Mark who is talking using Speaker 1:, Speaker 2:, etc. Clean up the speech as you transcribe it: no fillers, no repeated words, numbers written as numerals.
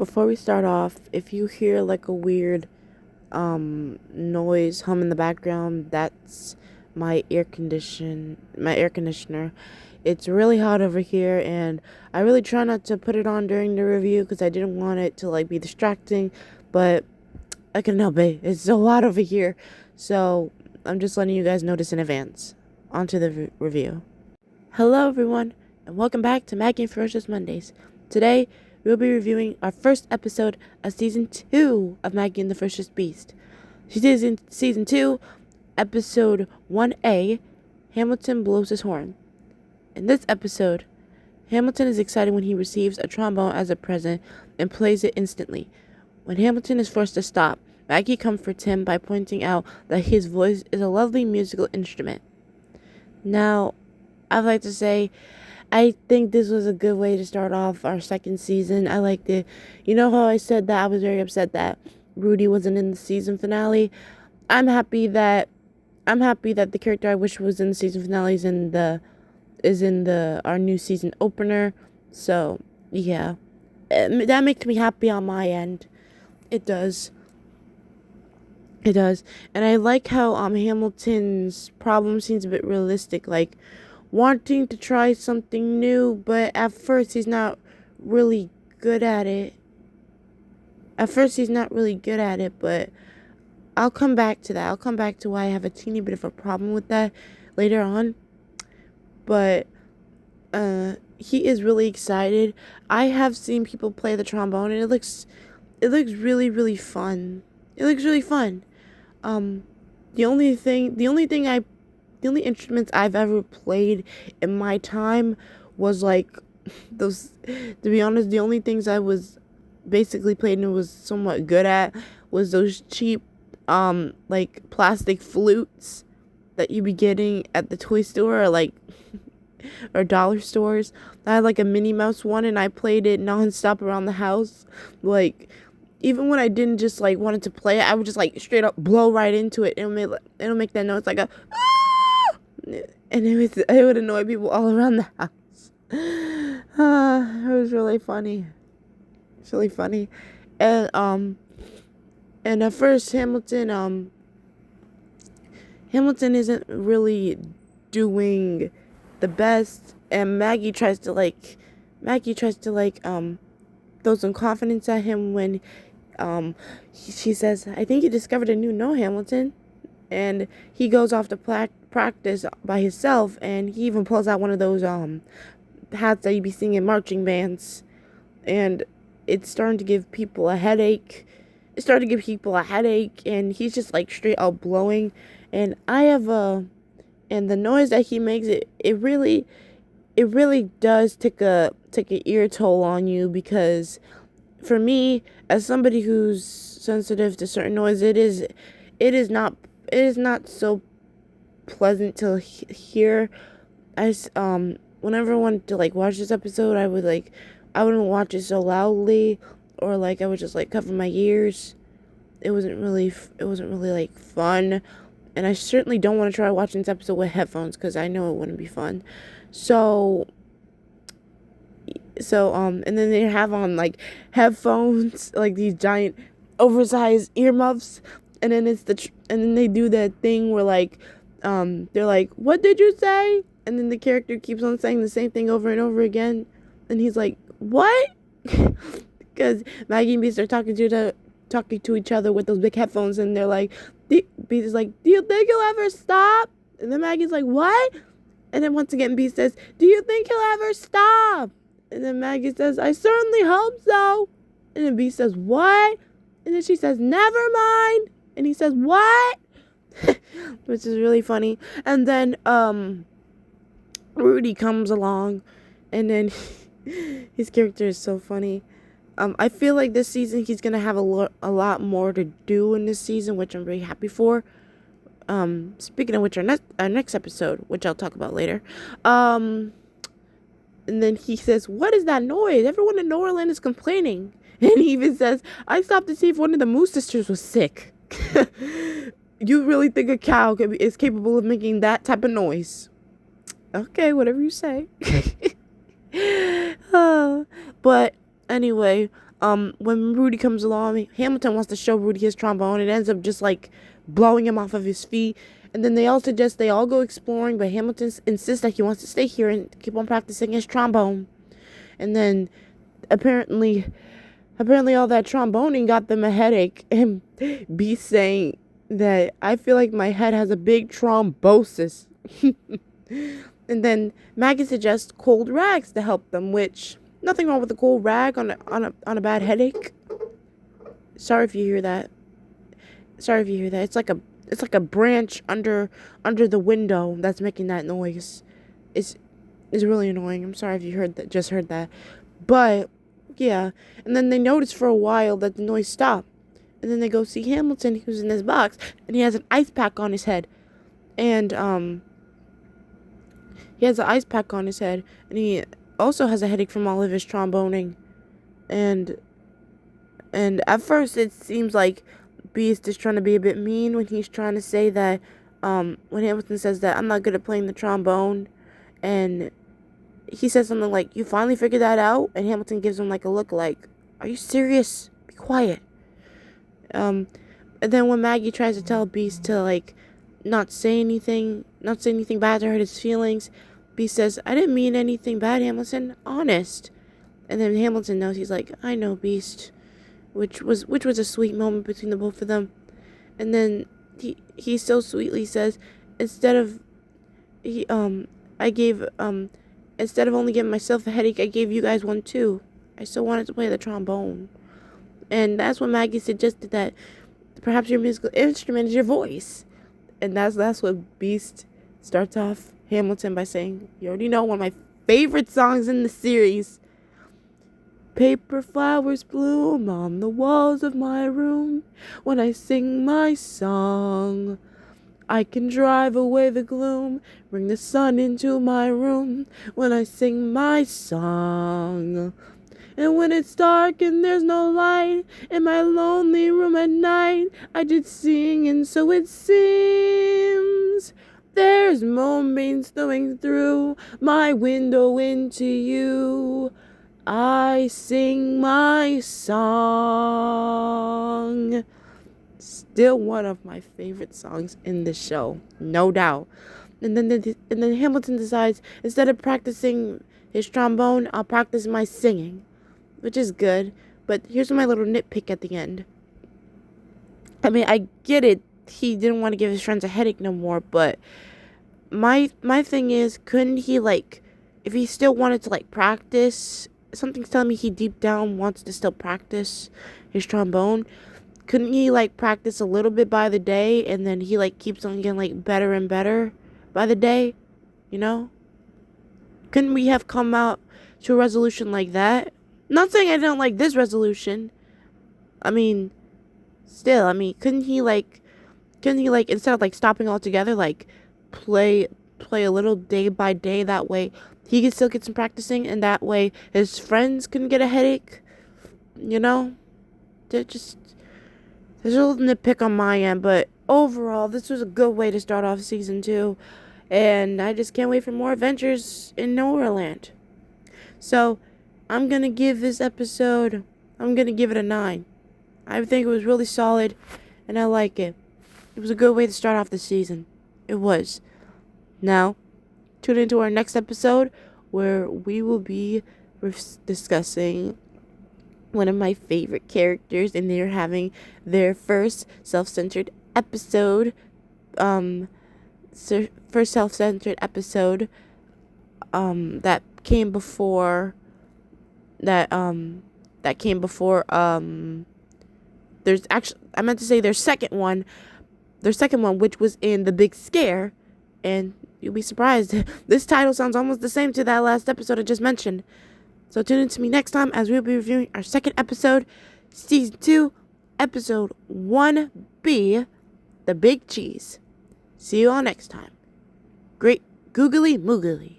Speaker 1: Before we start off, if you hear like a weird noise hum in the background, that's my air conditioner. It's really hot over here, and I really try not to put it on during the review because I didn't want it to like be distracting, but I couldn't help it. It's so hot over here. So I'm just letting you guys notice in advance. On to the review. Hello everyone, and welcome back to Maggie and Ferocious Mondays. Today, we'll be reviewing our first episode of Season 2 of Maggie and the Ferocious Beast. Season 2, Episode 1A, Hamilton Blows His Horn. In this episode, Hamilton is excited when he receives a trombone as a present and plays it instantly. When Hamilton is forced to stop, Maggie comforts him by pointing out that his voice is a lovely musical instrument. Now, I'd like to say, I think this was a good way to start off our second season. I liked it. You know how I said that I was very upset that Rudy wasn't in the season finale? I'm happy that the character I wish was in the season finale is in our new season opener. So, yeah. That makes me happy on my end. It does. It does. And I like how Hamilton's problem seems a bit realistic, like wanting to try something new, but at first he's not really good at it. But I'll come back to that. I'll come back to why I have a teeny bit of a problem with that later on. But he is really excited. I have seen people play the trombone, and it looks really, really fun. It looks really fun. The only instruments I've ever played in my time was like those, to be honest, the only things I was basically played and was somewhat good at was those cheap like plastic flutes that you be getting at the toy store or dollar stores. I had like a Minnie Mouse one, and I played it nonstop around the house. Like, even when I didn't just like wanted to play it, I would just like straight up blow right into it. It'll make that noise like a ah! And it would annoy people all around the house. It was really funny. It's really funny. And at first Hamilton isn't really doing the best, and Maggie tries to throw some confidence at him when she says, "I think you discovered a new note, Hamilton." And he goes off to practice by himself, and he even pulls out one of those hats that you be seeing in marching bands, and it's starting to give people a headache. And he's just like straight out blowing. And and the noise that he makes, it really does take an ear toll on you, because for me, as somebody who's sensitive to certain noise, it is not so pleasant to hear. Whenever I wanted to like watch this episode, I wouldn't watch it so loudly, or like I would just like cover my ears. It wasn't really like fun, and I certainly don't want to try watching this episode with headphones, because I know it wouldn't be fun. So and then they have on like headphones, like these giant oversized earmuffs, and then and then they do that thing where like they're like, "What did you say?" And then the character keeps on saying the same thing over and over again, and he's like, "What?" Because Maggie and Beast are talking to each other with those big headphones, and they're like, Beast is like, "Do you think he'll ever stop?" And then Maggie's like, "What?" And then once again Beast says, "Do you think he'll ever stop?" And then Maggie says, "I certainly hope so." And then Beast says, "What?" And then she says, "Never mind." And he says, "What?" Which is really funny. And then Rudy comes along, and then his character is so funny. I feel like this season he's gonna have a lot more to do in this season, which I'm very happy for. Speaking of which, our next episode, which I'll talk about later, and then he says, "What is that noise? Everyone in Norland is complaining." And he even says, "I stopped to see if one of the Moose sisters was sick." You really think a cow is capable of making that type of noise? Okay, whatever you say. But anyway, when Rudy comes along, Hamilton wants to show Rudy his trombone. It ends up just like blowing him off of his feet. And then they all suggest they all go exploring, but Hamilton insists that he wants to stay here and keep on practicing his trombone. And then apparently all that tromboning got them a headache. And Beast saying that I feel like my head has a big thrombosis. And then Maggie suggests cold rags to help them, which nothing wrong with a cold rag on a bad headache. Sorry if you hear that. It's like a branch under the window that's making that noise. It's really annoying. I'm sorry if you heard that. But yeah, and then they notice for a while that the noise stopped. And then they go see Hamilton, who's in his box, and he has an ice pack on his head. And he has an ice pack on his head, and he also has a headache from all of his tromboning. And at first it seems like Beast is trying to be a bit mean when he's trying to say that when Hamilton says that I'm not good at playing the trombone, and he says something like, "You finally figured that out?" And Hamilton gives him like a look like, "Are you serious? Be quiet." And then when Maggie tries to tell Beast to like not say anything bad to hurt his feelings, Beast says, "I didn't mean anything bad, Hamilton. Honest." And then Hamilton knows. He's like, "I know, Beast," which was a sweet moment between the both of them. And then he so sweetly says, instead of only giving myself a headache, I gave you guys one too. I still wanted to play the trombone. And that's when Maggie suggested that perhaps your musical instrument is your voice. And that's what Beast starts off Hamilton by saying, "You already know one of my favorite songs in the series. Paper flowers bloom on the walls of my room when I sing my song. I can drive away the gloom, bring the sun into my room when I sing my song. And when it's dark and there's no light in my lonely room at night, I did sing, and so it seems there's moonbeams snowing through my window into you. I sing my song." Still one of my favorite songs in the show, no doubt. And then Hamilton decides, instead of practicing his trombone, I'll practice my singing, which is good. But here's my little nitpick at the end. I mean, I get it. He didn't want to give his friends a headache no more, but my thing is, couldn't he, like, if he still wanted to, like, practice, something's telling me he deep down wants to still practice his trombone. Couldn't he, like, practice a little bit by the day, and then he, like, keeps on getting, like, better and better by the day, you know? Couldn't we have come out to a resolution like that? Not saying I don't like this resolution. I mean, still, couldn't he, like, instead of, like, stopping altogether, like, play a little day by day, that way he could still get some practicing, and that way his friends couldn't get a headache, you know? There's a little nitpick on my end, but overall, this was a good way to start off season 2, and I just can't wait for more adventures in Nowhereland. So, I'm gonna give this episode, it a 9. I think it was really solid, and I like it. It was a good way to start off the season. It was. Now, tune into our next episode, where we will be discussing one of my favorite characters, and they're having their first self-centered episode. That came before. There's actually, I meant to say their second one, which was in The Big Scare, and you'll be surprised. This title sounds almost the same to that last episode I just mentioned. So tune in to me next time as we'll be reviewing our second episode, Season 2, Episode 1B, The Big Cheese. See you all next time. Great googly moogly.